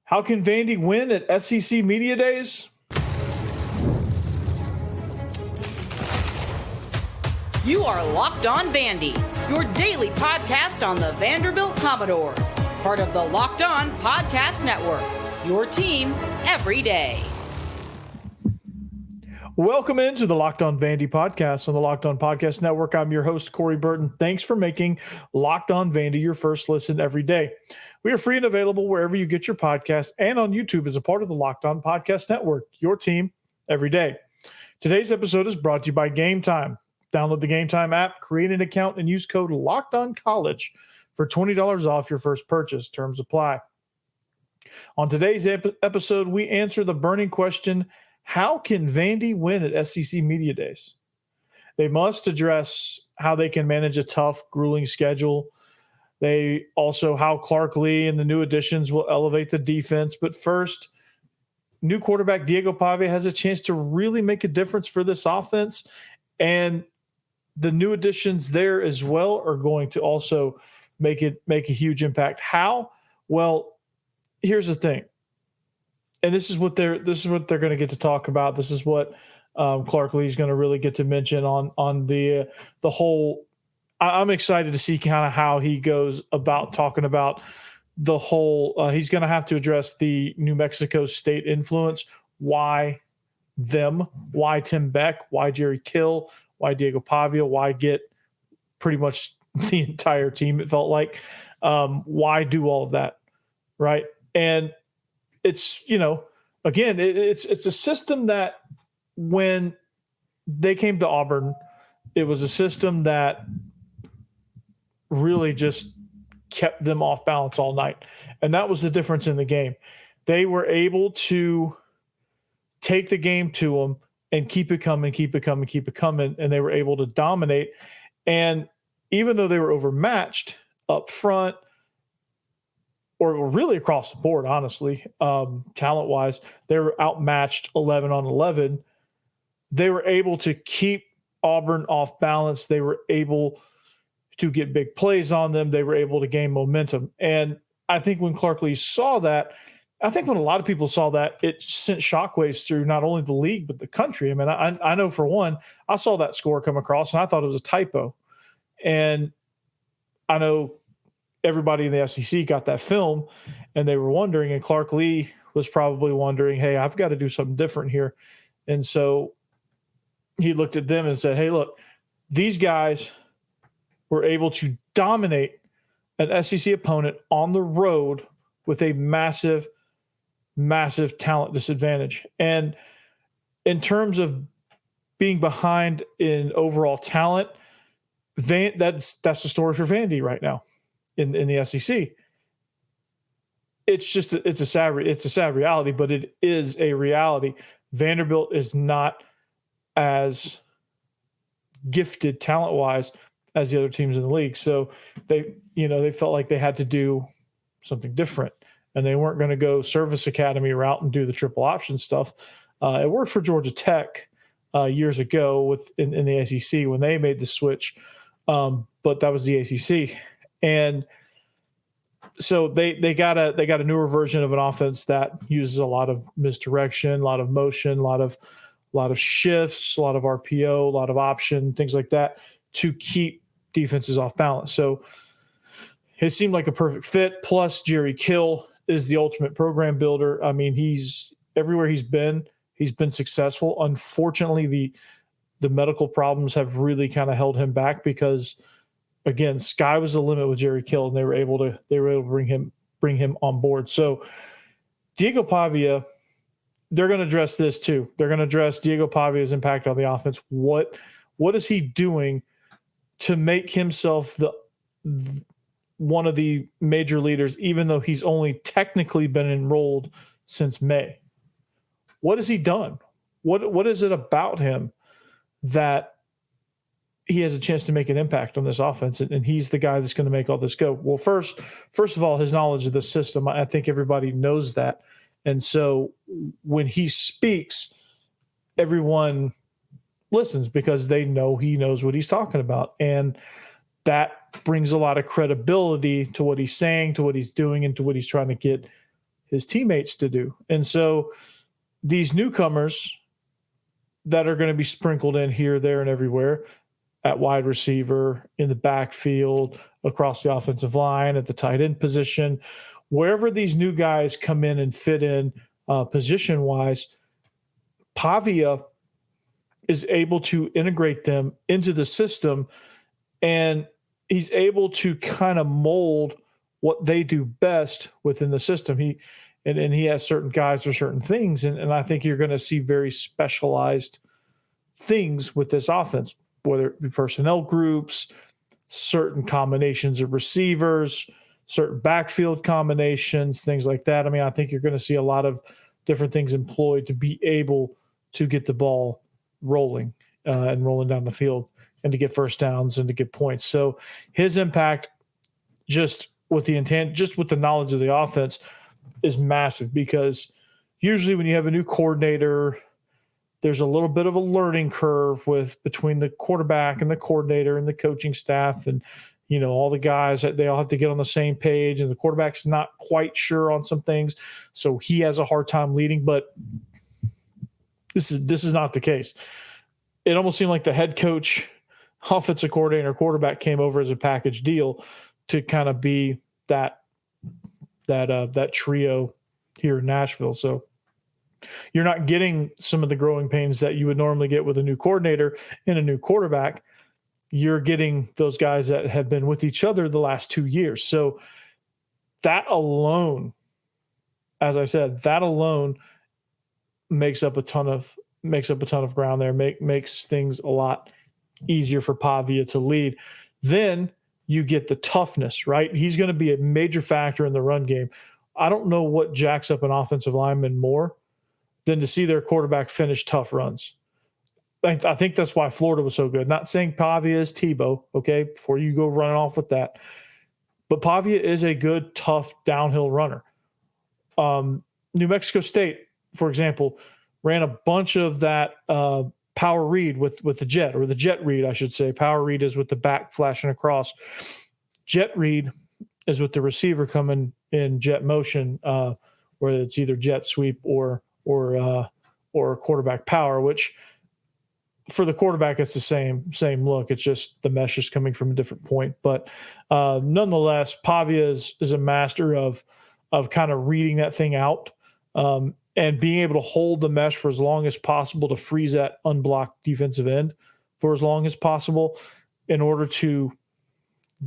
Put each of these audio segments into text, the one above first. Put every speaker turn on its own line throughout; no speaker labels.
How can Vandy win at SEC Media Days?
You are Locked On Vandy, your daily podcast on the Vanderbilt Commodores. Part of the Locked On Podcast Network, your team every day.
Welcome into the Locked On Vandy podcast on the Locked On Podcast Network. I'm your host, Corey Burton. Thanks for making Locked On Vandy your first listen every day. We are free and available wherever you get your podcasts and on YouTube as a part of the Locked On Podcast Network, your team every day. Today's episode is brought to you by Gametime. Download the Gametime app, create an account, and use code LOCKEDONCollege for $20 off your first purchase. Terms apply. On today's episode, we answer the burning question, how can Vandy win at SEC Media Days? They must address how they can manage a tough, grueling schedule. They also how Clark Lea and the new additions will elevate the defense. But first, new quarterback Diego Pavia has a chance to really make a difference for this offense. And the new additions there as well are going to also make a huge impact. How? Well, here's the thing. And this is what they're going to get to talk about. This is what Clark Lea is going to really get to mention on the whole. I'm excited to see kind of how he goes about talking about the whole. He's going to have to address the New Mexico State influence. Why them? Why Tim Beck? Why Jerry Kill? Why Diego Pavia? Why get pretty much the entire team? It felt like. Why do all of that, right? And it's, again, it's a system that when they came to Auburn, it was a system that really just kept them off balance all night. And that was the difference in the game. They were able to take the game to them and keep it coming, and they were able to dominate. And even though they were overmatched up front, or really across the board, honestly, talent-wise, they were outmatched 11 on 11. They were able to keep Auburn off balance. They were able to get big plays on them. They were able to gain momentum. And I think when Clark Lea saw that, I think when a lot of people saw that, it sent shockwaves through not only the league, but the country. I mean, I know for one, I saw that score come across, and I thought it was a typo. And I know everybody in the SEC got that film, and they were wondering, and Clark Lea was probably wondering, hey, I've got to do something different here. And so he looked at them and said, hey, look, these guys were able to dominate an SEC opponent on the road with a massive, massive talent disadvantage. And in terms of being behind in overall talent, that's the story for Vandy right now in the SEC. It's a sad reality, but it is a reality. Vanderbilt is not as gifted talent-wise as the other teams in the league. So they felt like they had to do something different, and they weren't going to go service academy route and do the triple option stuff. It worked for Georgia Tech years ago in the ACC when they made the switch, but that was the ACC, and so they got a newer version of an offense that uses a lot of misdirection, a lot of motion, a lot of shifts, a lot of RPO, a lot of option, things like that to keep defenses off balance. So it seemed like a perfect fit. Plus, Jerry Kill is the ultimate program builder. I mean, he's everywhere he's been successful. Unfortunately, the medical problems have really kind of held him back because, again, sky was the limit with Jerry Kill, and they were able to bring him on board. So Diego Pavia, they're going to address this too. They're going to address Diego Pavia's impact on the offense. What is he doing to make himself one of the major leaders, even though he's only technically been enrolled since May? What has he done? What is it about him that he has a chance to make an impact on this offense, and he's the guy that's going to make all this go? Well, first of all, his knowledge of the system. I think everybody knows that. And so when he speaks, everyone listens because they know he knows what he's talking about. And that brings a lot of credibility to what he's saying, to what he's doing, and to what he's trying to get his teammates to do. And so these newcomers that are going to be sprinkled in here, there, and everywhere at wide receiver, in the backfield, across the offensive line, at the tight end position, wherever these new guys come in and fit in position-wise, Pavia is able to integrate them into the system, and he's able to kind of mold what they do best within the system. He has certain guys for certain things, and I think you're going to see very specialized things with this offense, whether it be personnel groups, certain combinations of receivers, certain backfield combinations, things like that. I mean, I think you're going to see a lot of different things employed to be able to get the ball rolling and rolling down the field and to get first downs and to get points. So his impact, just with the intent, just with the knowledge of the offense, is massive, because usually when you have a new coordinator, there's a little bit of a learning curve between the quarterback and the coordinator and the coaching staff, and all the guys, that they all have to get on the same page, and the quarterback's not quite sure on some things, so he has a hard time leading. But this is not the case. It almost seemed like the head coach, offensive coordinator, quarterback came over as a package deal to kind of be that trio here in Nashville. So you're not getting some of the growing pains that you would normally get with a new coordinator and a new quarterback. You're getting those guys that have been with each other the last 2 years. So that alone, as I said, makes up a ton of ground there, makes things a lot easier for Pavia to lead. Then you get the toughness, right? He's going to be a major factor in the run game. I don't know what jacks up an offensive lineman more than to see their quarterback finish tough runs. I think that's why Florida was so good. Not saying Pavia is Tebow, okay, before you go running off with that. But Pavia is a good, tough downhill runner. New Mexico State, for example, ran a bunch of that power read with the jet, or the jet read, I should say. Power read is with the back flashing across. Jet read is with the receiver coming in jet motion, where it's either jet sweep or quarterback power, which for the quarterback, it's the same look. It's just the mesh is coming from a different point. But nonetheless, Pavia is a master of kind of reading that thing out and being able to hold the mesh for as long as possible to freeze that unblocked defensive end for as long as possible in order to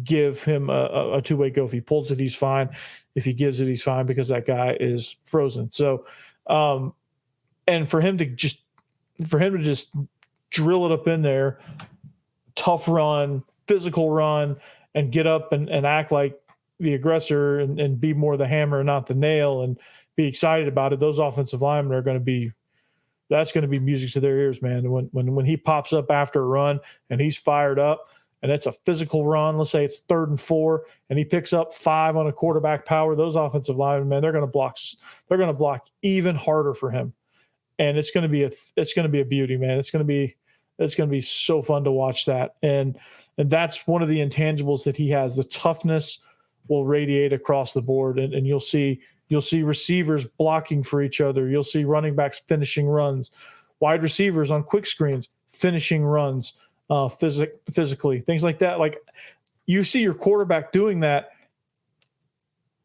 give him a two-way go. If he pulls it, he's fine. If he gives it, he's fine, because that guy is frozen. So, and for him to just drill it up in there, tough run, physical run, and get up and act like the aggressor and be more the hammer, not the nail, and be excited about it. Those offensive linemen are going to be, that's going to be music to their ears, man. When he pops up after a run and he's fired up and it's a physical run, let's say it's 3rd and 4, and he picks up 5 on a quarterback power, those offensive linemen, man, they're going to block even harder for him. And it's going to be a beauty, man. It's going to be so fun to watch that. And that's one of the intangibles that he has. The toughness will radiate across the board, and you'll see receivers blocking for each other. You'll see running backs finishing runs, wide receivers on quick screens finishing runs physically, things like that. Like, you see your quarterback doing that.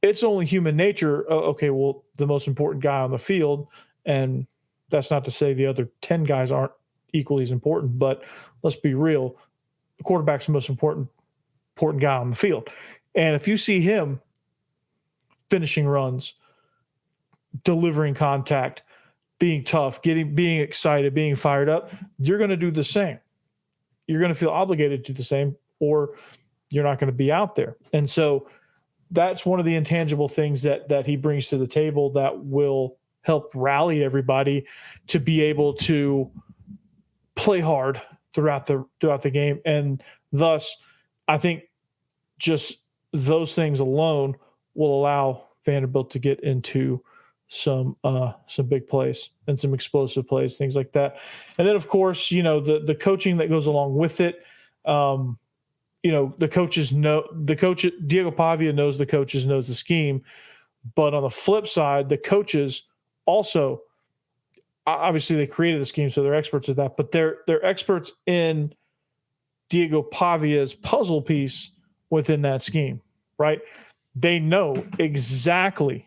It's only human nature. Okay, well, the most important guy on the field, and that's not to say the other 10 guys aren't equally as important, but let's be real. The quarterback's the most important guy on the field. And if you see him finishing runs, delivering contact, being tough, being excited, being fired up, you're going to do the same. You're going to feel obligated to do the same, or you're not going to be out there. And so that's one of the intangible things that he brings to the table that will help rally everybody to be able to play hard throughout the game. And thus, I think just those things alone will allow Vanderbilt to get into some big plays and some explosive plays, things like that. And then, of course, the coaching that goes along with it. The coaches know, Diego Pavia knows the coaches, knows the scheme. But on the flip side, the coaches also, obviously they created the scheme, so they're experts at that, but they're experts in Diego Pavia's puzzle piece within that scheme, right? They know exactly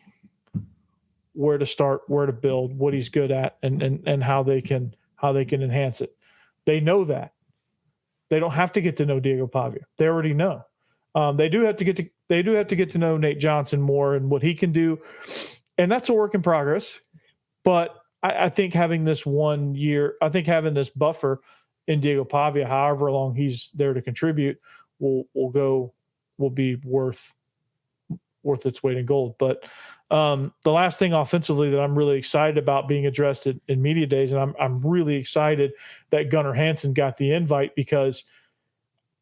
where to start, where to build, what he's good at, and how they can enhance it. They know that. They don't have to get to know Diego Pavia. They already know. They do have to get to know Nate Johnson more and what he can do, and that's a work in progress. But I think having this 1 year, I think having this buffer in Diego Pavia, however long he's there to contribute, will be worth its weight in gold. But the last thing offensively that I'm really excited about being addressed in media days, and I'm really excited that Gunnar Hansen got the invite, because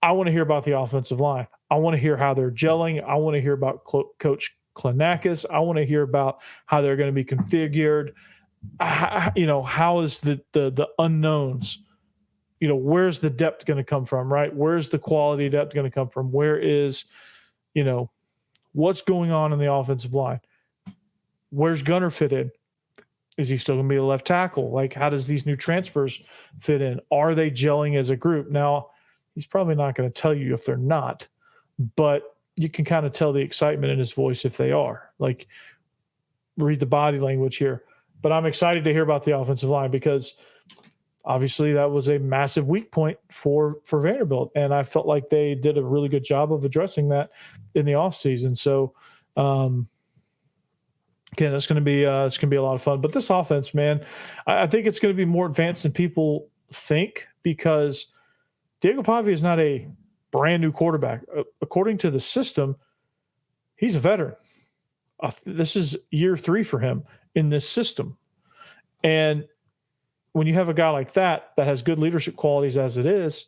I want to hear about the offensive line. I want to hear how they're gelling. I want to hear about Coach Klenakis. I want to hear about how they're going to be configured. How is the unknowns? Where's the depth going to come from, right? Where's the quality depth going to come from? Where is, what's going on in the offensive line? Where's Gunnar fit in? Is he still going to be a left tackle? Like, how does these new transfers fit in? Are they gelling as a group? Now, he's probably not going to tell you if they're not, but you can kind of tell the excitement in his voice if they are. Like, read the body language here. But I'm excited to hear about the offensive line, because obviously that was a massive weak point for Vanderbilt, and I felt like they did a really good job of addressing that in the offseason. So, again, it's going to be a lot of fun. But this offense, man, I think it's going to be more advanced than people think, because Diego Pavia is not a brand new quarterback. According to the system, he's a veteran. This is year 3 for him in this system. And when you have a guy like that has good leadership qualities as it is,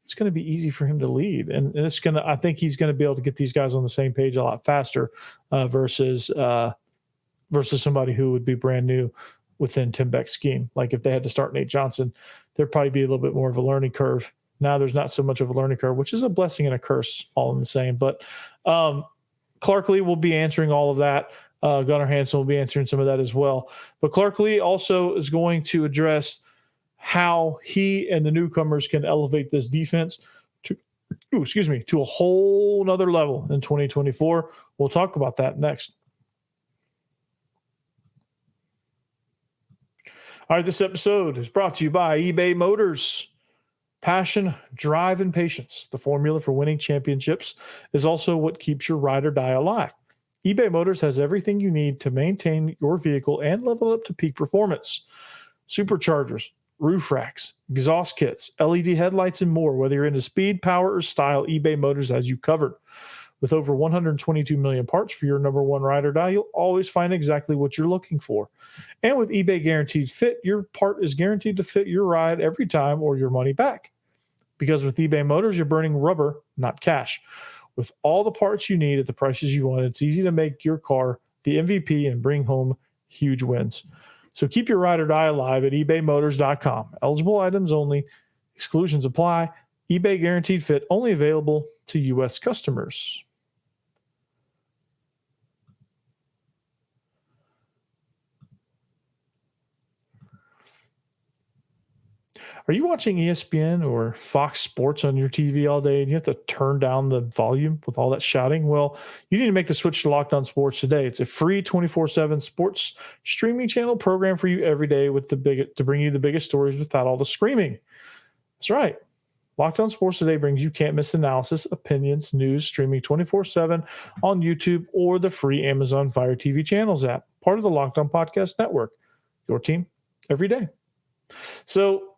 it's going to be easy for him to lead. And I think he's going to be able to get these guys on the same page a lot faster versus somebody who would be brand new within Tim Beck's scheme. Like, if they had to start Nate Johnson, there'd probably be a little bit more of a learning curve. Now there's not so much of a learning curve, which is a blessing and a curse all in the same. But Clark Lea will be answering all of that. Gunnar Hansen will be answering some of that as well. But Clark Lea also is going to address how he and the newcomers can elevate this defense to a whole nother level in 2024. We'll talk about that next. All right, this episode is brought to you by eBay Motors. Passion, drive, and patience. The formula for winning championships is also what keeps your ride or die alive. eBay Motors has everything you need to maintain your vehicle and level it up to peak performance. Superchargers, roof racks, exhaust kits, LED headlights, and more. Whether you're into speed, power, or style, eBay Motors has you covered. With over 122 million parts for your number one ride or die, you'll always find exactly what you're looking for. And with eBay Guaranteed Fit, your part is guaranteed to fit your ride every time or your money back. Because with eBay Motors, you're burning rubber, not cash. With all the parts you need at the prices you want, it's easy to make your car the MVP and bring home huge wins. So keep your ride or die alive at ebaymotors.com. Eligible items only. Exclusions apply. eBay Guaranteed Fit only available to U.S. customers. Are you watching ESPN or Fox Sports on your TV all day and you have to turn down the volume with all that shouting? Well, you need to make the switch to Locked On Sports today. It's a free 24/7 sports streaming channel program for you every day to bring you the biggest stories without all the screaming. That's right. Locked On Sports Today brings you can't-miss analysis, opinions, news, streaming 24/7 on YouTube or the free Amazon Fire TV channels app, part of the Locked On Podcast Network. Your team every day. So,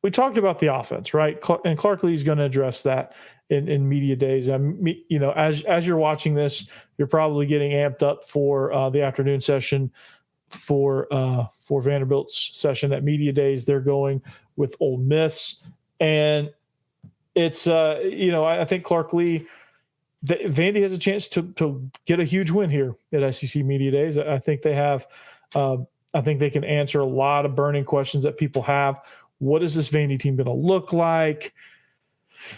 we talked about the offense, right? And Clark Lea is going to address that in media days. As you're watching this, you're probably getting amped up for the afternoon session for Vanderbilt's session at media days. They're going with Ole Miss, and it's I think Clark Lea, Vandy has a chance to get a huge win here at SEC media days. I think they have. I think they can answer a lot of burning questions that people have. What is this Vandy team going to look like?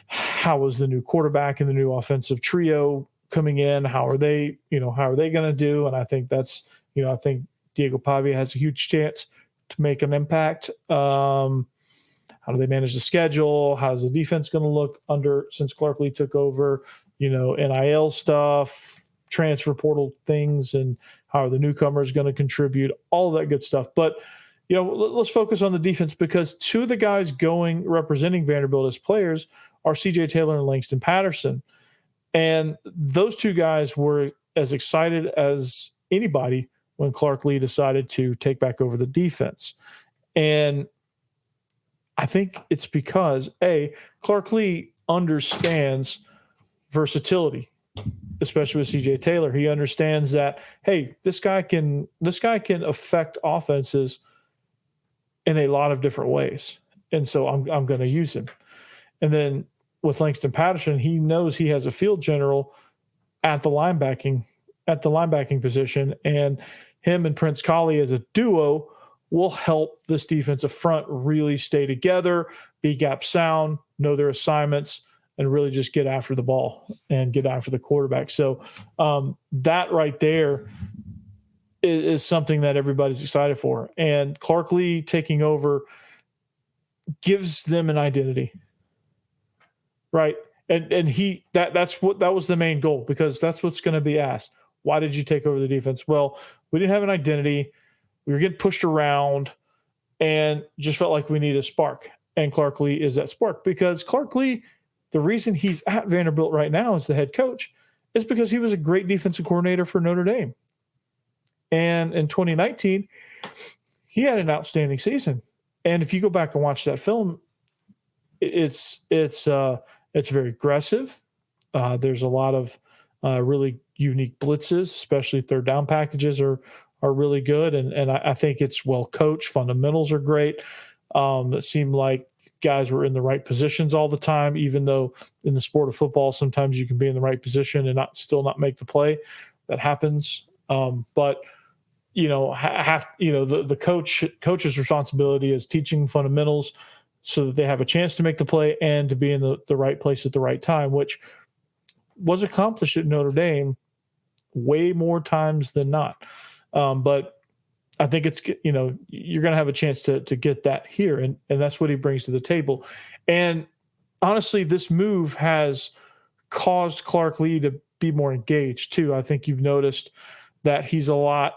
How is the new quarterback and the new offensive trio coming in. How are they going to do? And I think I think Diego Pavia has a huge chance to make an impact. How do they manage the schedule? How's the defense going to look since Clark Lea took over? NIL stuff, transfer portal things, and how are the newcomers going to contribute? All of that good stuff. But let's focus on the defense, because two of the guys representing Vanderbilt as players are CJ Taylor and Langston Patterson. And those two guys were as excited as anybody when Clark Lea decided to take back over the defense. And I think it's because, Clark Lea understands versatility, especially with CJ Taylor. He understands that, hey, this guy can affect offenses in a lot of different ways. And so I'm going to use him. And then with Langston Patterson, he knows he has a field general at the linebacking position, and him and Prince Colley as a duo will help this defensive front really stay together, be gap sound, know their assignments, and really just get after the ball and get after the quarterback. So that right there is something that everybody's excited for. And Clark Lea taking over gives them an identity, right? And that was the main goal, because that's what's going to be asked. Why did you take over the defense? Well, we didn't have an identity. We were getting pushed around and just felt like we needed a spark. And Clark Lea is that spark, because Clark Lea, the reason he's at Vanderbilt right now as the head coach is because he was a great defensive coordinator for Notre Dame. And in 2019, he had an outstanding season. And if you go back and watch that film, it's very aggressive. There's a lot of really unique blitzes, especially third down packages are really good. And I think it's well coached. Fundamentals are great. It seemed like guys were in the right positions all the time, even though in the sport of football, sometimes you can be in the right position and still not make the play. That happens. But the coach's responsibility is teaching fundamentals so that they have a chance to make the play and to be in the right place at the right time, which was accomplished at Notre Dame way more times than not. But I think it's, you're going to have a chance to get that here. And that's what he brings to the table. And honestly, this move has caused Clark Lea to be more engaged too. I think you've noticed that he's a lot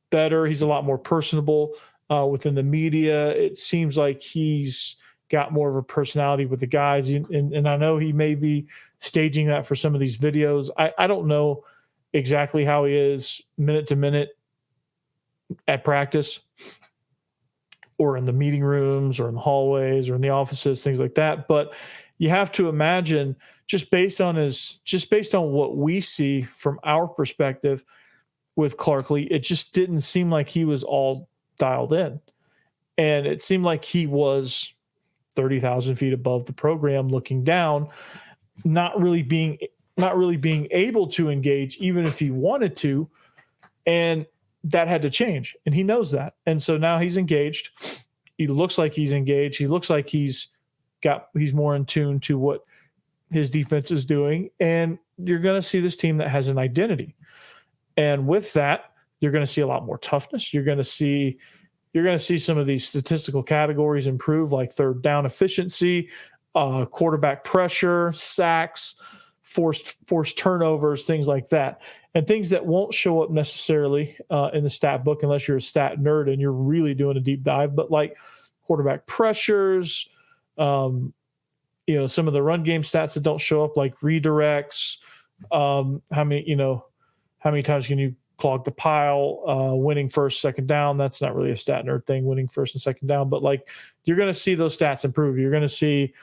better. He's a lot more personable within the media. It seems like he's got more of a personality with the guys. And I know he may be staging that for some of these videos. I don't know exactly how he is minute to minute at practice or in the meeting rooms or in the hallways or in the offices, things like that. But you have to imagine, just based on what we see from our perspective with Clark Lea, it just didn't seem like he was all dialed in. And it seemed like he was 30,000 feet above the program looking down, not really being able to engage, even if he wanted to. And that had to change. And he knows that. And so now he's engaged. He looks like he's engaged. He looks like he's more in tune to what his defense is doing. And you're going to see this team that has an identity. And with that, you're going to see a lot more toughness. You're going to see some of these statistical categories improve, like third down efficiency, quarterback pressure, sacks, forced turnovers, things like that. And things that won't show up necessarily in the stat book unless you're a stat nerd and you're really doing a deep dive. But like quarterback pressures, some of the run game stats that don't show up, like redirects, how many times can you clog the pile, winning first, second down. That's not really a stat nerd thing, winning first and second down, but like you're going to see those stats improve. You're going to see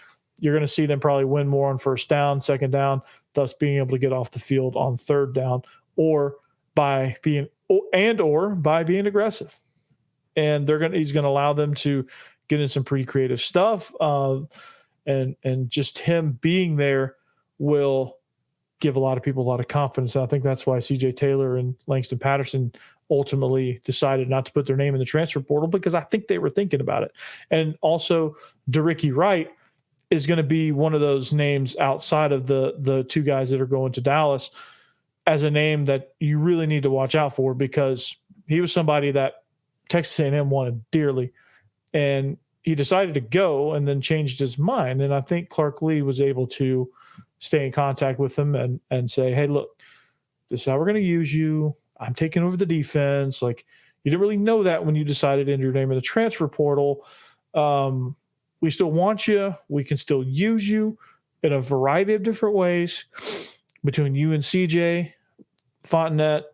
them probably win more on first down, second down, thus being able to get off the field on third down, or by being aggressive. And he's going to allow them to get in some pretty creative stuff. And just him being there will give a lot of people a lot of confidence. And I think that's why CJ Taylor and Langston Patterson ultimately decided not to put their name in the transfer portal, because I think they were thinking about it. And also DeRicky Wright is going to be one of those names outside of the two guys that are going to Dallas as a name that you really need to watch out for, because he was somebody that Texas A&M wanted dearly, and he decided to go and then changed his mind. And I think Clark Lea was able to stay in contact with him and say, hey, look, this is how we're going to use you. I'm taking over the defense. Like, you didn't really know that when you decided to enter your name in the transfer portal. We still want you. We can still use you in a variety of different ways between you and CJ, Fontenette,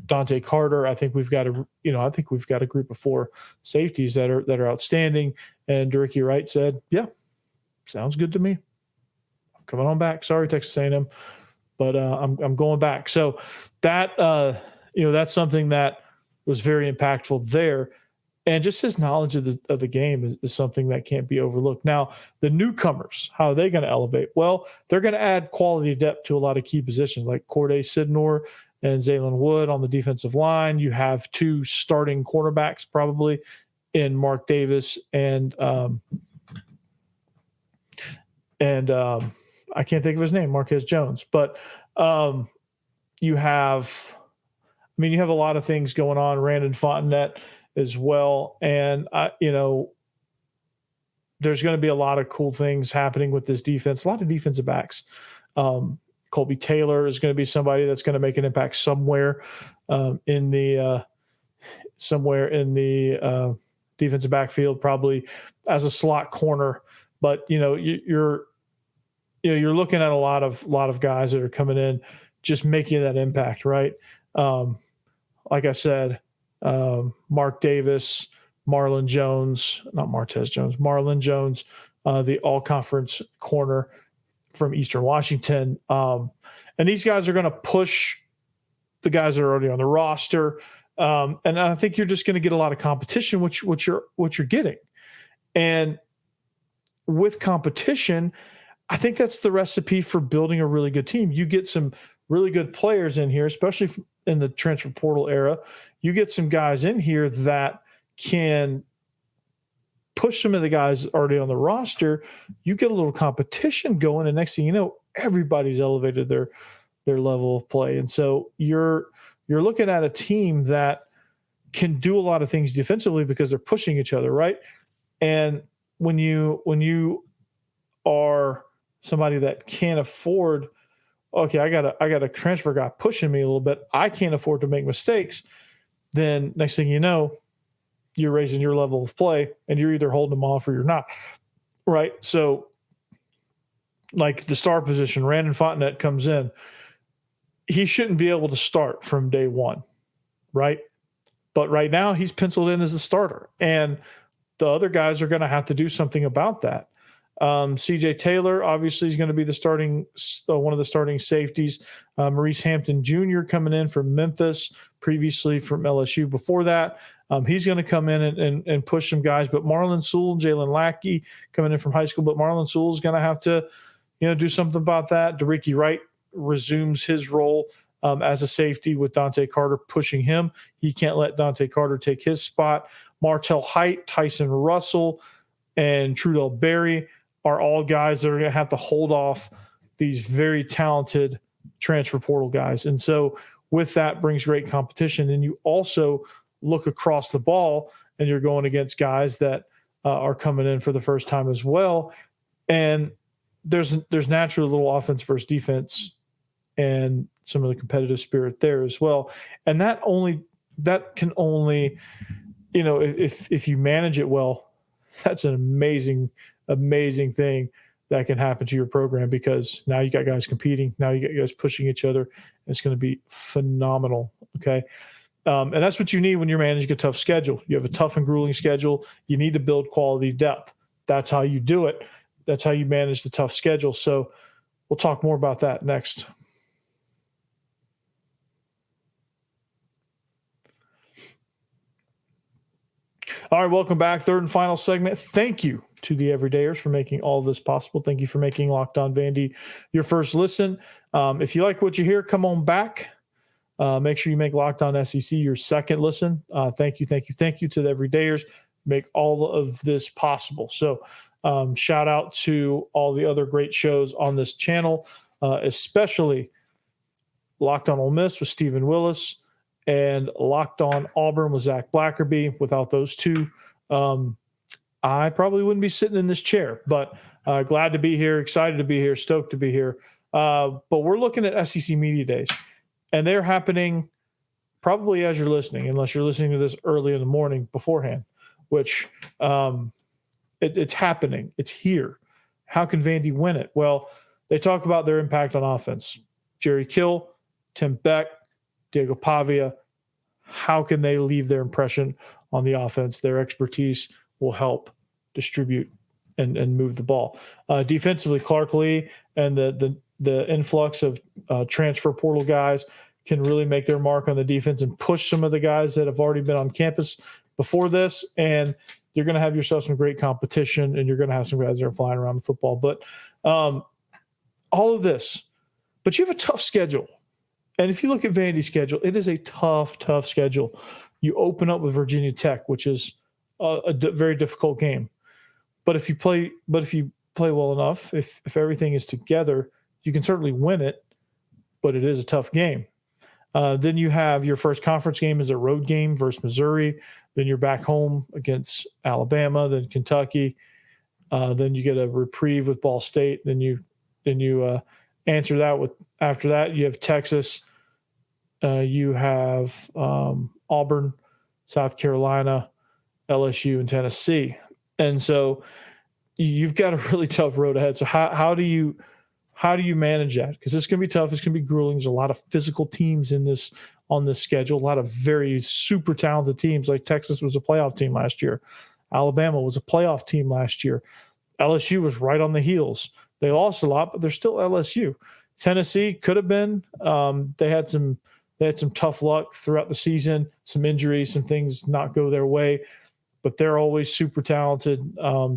Dante Carter. I think we've got a group of 4 safeties that are outstanding. And Dericky Wright said, yeah, sounds good to me. I'm coming on back. Sorry, Texas A&M, but I'm going back. So that, that's something that was very impactful there. And just his knowledge of the game is something that can't be overlooked. Now, the newcomers, how are they going to elevate? Well, they're going to add quality depth to a lot of key positions, like Corday Sidnor and Zaylen Wood on the defensive line. You have 2 starting cornerbacks probably in Mark Davis and I can't think of his name, Marquez Jones. But you have a lot of things going on. Randon Fontenette as well. And, there's going to be a lot of cool things happening with this defense, a lot of defensive backs. Colby Taylor is going to be somebody that's going to make an impact somewhere in the defensive backfield, probably as a slot corner. But, you're looking at a lot of guys that are coming in, just making that impact, right? Like I said, Mark Davis, Marlon Jones, the all-conference corner from Eastern Washington. And these guys are going to push the guys that are already on the roster. And I think you're just going to get a lot of competition, which you're getting. And with competition, I think that's the recipe for building a really good team. You get some really good players in here, especially in the transfer portal era. You get some guys in here that can push some of the guys already on the roster. You get a little competition going, and next thing you know, everybody's elevated their level of play. And so you're looking at a team that can do a lot of things defensively because they're pushing each other, right? And when you are somebody that can't afford, okay, I got a transfer guy pushing me a little bit, I can't afford to make mistakes, then next thing you know, you're raising your level of play and you're either holding them off or you're not, right? So like the star position, Randon Fontenette comes in. He shouldn't be able to start from day one, right? But right now he's penciled in as the starter, and the other guys are going to have to do something about that. CJ Taylor obviously is going to be the starting, one of the starting safeties. Maurice Hampton Jr. coming in from Memphis, previously from LSU before that. He's going to come in and push some guys. But Marlon Sewell and Jalen Lackey coming in from high school. But Marlon Sewell is going to have to, do something about that. Dericky Wright resumes his role as a safety with Dante Carter pushing him. He can't let Dante Carter take his spot. Martell Height, Tyson Russell, and Trudell Berry are all guys that are going to have to hold off these very talented transfer portal guys. And so with that brings great competition. And you also look across the ball and you're going against guys that are coming in for the first time as well. And there's naturally a little offense versus defense and some of the competitive spirit there as well. And that can only, if you manage it well, that's an amazing thing that can happen to your program, because now you got guys competing. Now you got guys pushing each other. It's going to be phenomenal. Okay. And that's what you need when you're managing a tough schedule. You have a tough and grueling schedule. You need to build quality depth. That's how you do it. That's how you manage the tough schedule. So we'll talk more about that next. All right, welcome back. Third and final segment. Thank you to the Everydayers for making all of this possible. Thank you for making Locked On Vandy your first listen. If you like what you hear, come on back. Make sure you make Locked On SEC your second listen. Thank you to the Everydayers. Make all of this possible. So Shout out to all the other great shows on this channel, especially Locked on Ole Miss with Stephen Willis and Locked on Auburn with Zach Blackerby. Without those two, I probably wouldn't be sitting in this chair, but glad to be here, excited to be here, stoked to be here. But we're looking at SEC Media Days, and they're happening probably as you're listening, unless you're listening to this early in the morning beforehand, which it's happening. It's here. How can Vandy win it? Well, they talk about their impact on offense. Jerry Kill, Tim Beck, Diego Pavia. How can they leave their impression on the offense? Their expertise will help distribute and move the ball. Defensively, Clark Lea and the influx of transfer portal guys can really make their mark on the defense and push some of the guys that have already been on campus before this. And you're going to have yourself some great competition, and you're going to have some guys that are flying around the football. But all of this, but you have a tough schedule. And if you look at Vandy's schedule, it is a tough schedule. You open up with Virginia Tech, which is a very difficult game. But if you play well enough, if everything is together, you can certainly win it. But it is a tough game. Then you have your first conference game is a road game versus Missouri. Then you're back home against Alabama, then Kentucky. Then you get a reprieve with Ball State. Then you answer that with after that you have Texas. You have Auburn, South Carolina, LSU, and Tennessee. And so you've got a really tough road ahead. So how do you manage that? Because it's going to be tough. It's going to be grueling. There's a lot of physical teams on this schedule, a lot of very super talented teams. Like Texas was a playoff team last year. Alabama was a playoff team last year. LSU was right on the heels. They lost a lot, but they're still LSU. Tennessee could have been. They had some tough luck throughout the season, some injuries, some things not go their way, but they're always super talented.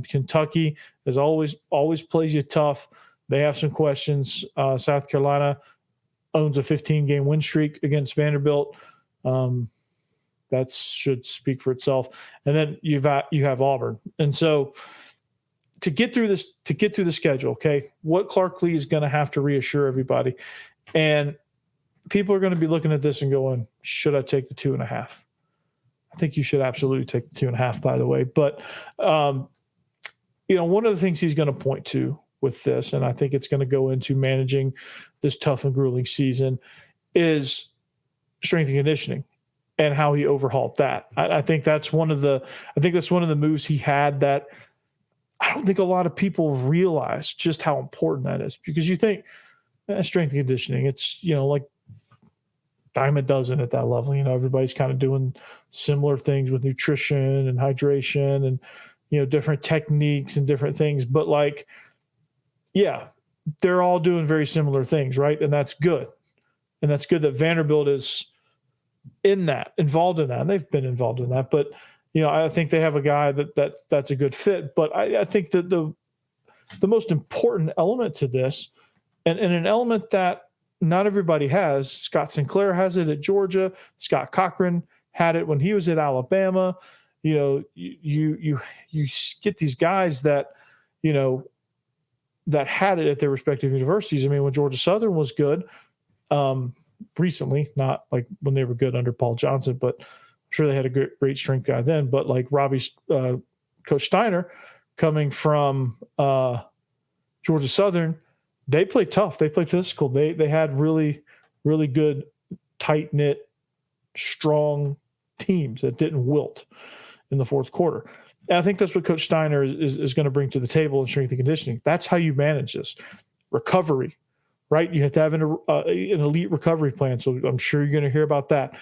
Kentucky is always plays you tough. They have some questions. South Carolina owns a 15-game win streak against Vanderbilt. That should speak for itself. And then you have Auburn. And so to get through the schedule, okay, what Clark Lea is going to have to reassure everybody. And people are going to be looking at this and going, should I take the 2.5? I think you should absolutely take the 2.5, by the way. But, one of the things he's going to point to with this, and I think it's going to go into managing this tough and grueling season, is strength and conditioning and how he overhauled that. I think that's one of the moves he had that I don't think a lot of people realize just how important that is, because you think strength and conditioning, it's, like dime a dozen at that level. Everybody's kind of doing similar things with nutrition and hydration and, different techniques and different things. But yeah, they're all doing very similar things, right? And that's good. And that's good that Vanderbilt is involved in that. And they've been involved in that. But, I think they have a guy that's a good fit. But I think that the most important element to this, and an element that not everybody has, Scott Sinclair has it at Georgia, Scott Cochran had it when he was at Alabama. You get these guys that, that had it at their respective universities. I mean, when Georgia Southern was good recently, not like when they were good under Paul Johnson, but I'm sure they had a great strength guy then. But like Coach Steiner coming from Georgia Southern, they played tough. They played physical. They had really, really good, tight-knit, strong teams that didn't wilt in the fourth quarter. And I think that's what Coach Steiner is going to bring to the table in strength and conditioning. That's how you manage this. Recovery, right? You have to have an elite recovery plan. So I'm sure you're going to hear about that.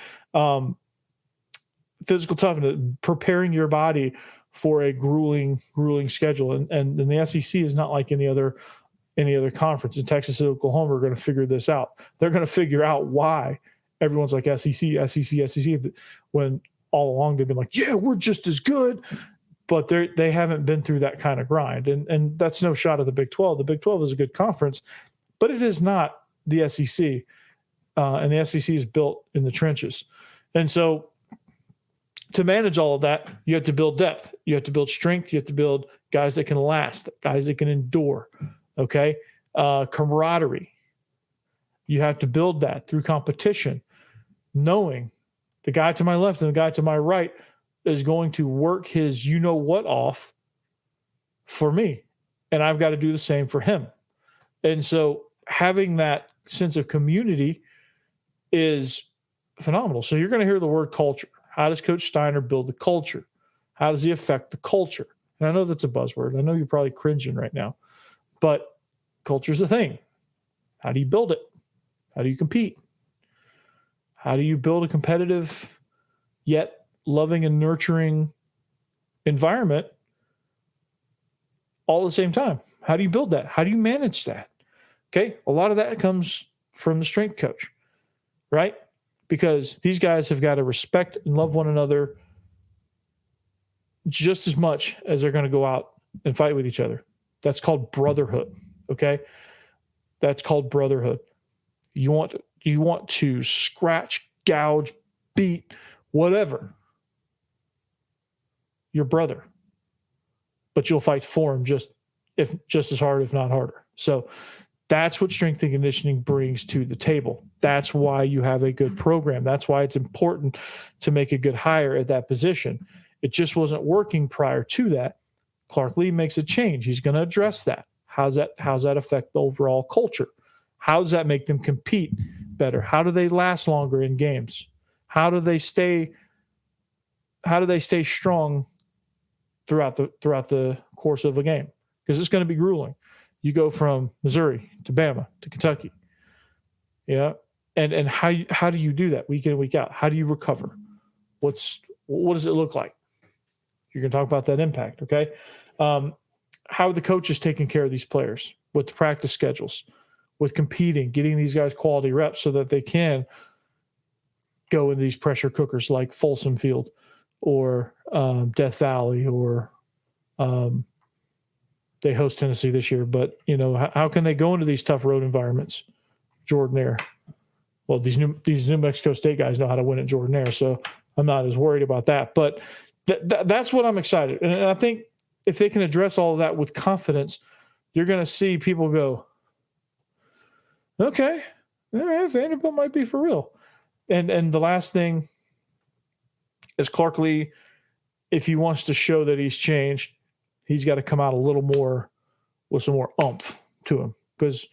Physical toughness, preparing your body for a grueling schedule. And the SEC is not like any other conference. In Texas and Oklahoma are going to figure this out. They're going to figure out why everyone's like SEC, when all along they've been like, yeah, we're just as good. But they haven't been through that kind of grind. And that's no shot at the Big 12. The Big 12 is a good conference, but it is not the SEC. And the SEC is built in the trenches. And so to manage all of that, you have to build depth. You have to build strength. You have to build guys that can last, guys that can endure, okay? Camaraderie. You have to build that through competition, knowing the guy to my left and the guy to my right is going to work his you-know-what off for me, and I've got to do the same for him. And so having that sense of community is phenomenal. So you're going to hear the word culture. How does Coach Steiner build the culture? How does he affect the culture? And I know that's a buzzword. I know you're probably cringing right now, but culture's a thing. How do you build it? How do you compete? How do you build a competitive yet loving and nurturing environment all at the same time? How do you build that? How do you manage that? Okay, a lot of that comes from the strength coach, right? Because these guys have got to respect and love one another just as much as they're going to go out and fight with each other. That's called brotherhood, okay? That's called brotherhood. You want to scratch, gouge, beat, whatever your brother, but you'll fight for him just as hard, if not harder. So that's what strength and conditioning brings to the table. That's why you have a good program. That's why it's important to make a good hire at that position. It just wasn't working prior to that. Clark Lea makes a change. He's going to address that. How's that affect the overall culture? How does that make them compete better? How do they last longer in games? How do they stay strong throughout the course of a game? Because it's going to be grueling. You go from Missouri to Bama to Kentucky. Yeah. And how do you do that week in and week out? How do you recover? What does it look like? You're going to talk about that impact, okay? How are the coaches taking care of these players with the practice schedules, with competing, getting these guys quality reps so that they can go into these pressure cookers like Folsom Field or Death Valley or they host Tennessee this year. But, how can they go into these tough road environments? Jordan-Hare. Well, these New Mexico State guys know how to win at Jordan-Hare, so I'm not as worried about that. But that's what I'm excited. And I think if they can address all of that with confidence, you're going to see people go, okay, all right, Vanderbilt might be for real. And the last thing is Clark Lea, if he wants to show that he's changed, he's got to come out a little more with some more oomph to him. Because,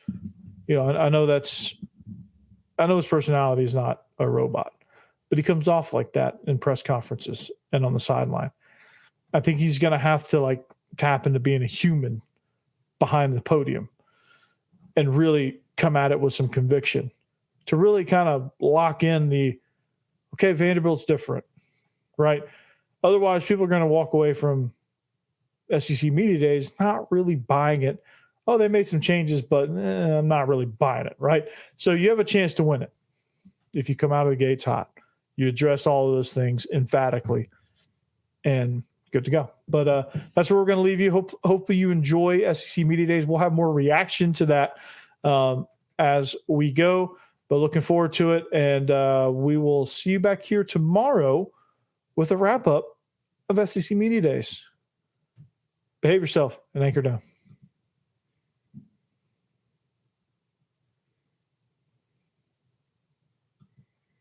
I know his personality is not a robot, but he comes off like that in press conferences and on the sideline. I think he's going to have to tap into being a human behind the podium and really come at it with some conviction to really kind of lock in okay, Vanderbilt's different, right? Otherwise, people are going to walk away from SEC Media Days not really buying it. Oh, they made some changes, but I'm not really buying it, right? So you have a chance to win it if you come out of the gates hot. You address all of those things emphatically, and good to go. But that's where we're going to leave you. Hopefully you enjoy SEC Media Days. We'll have more reaction to that as we go, but looking forward to it. And we will see you back here tomorrow with a wrap-up of SEC Media Days. Behave yourself and anchor down.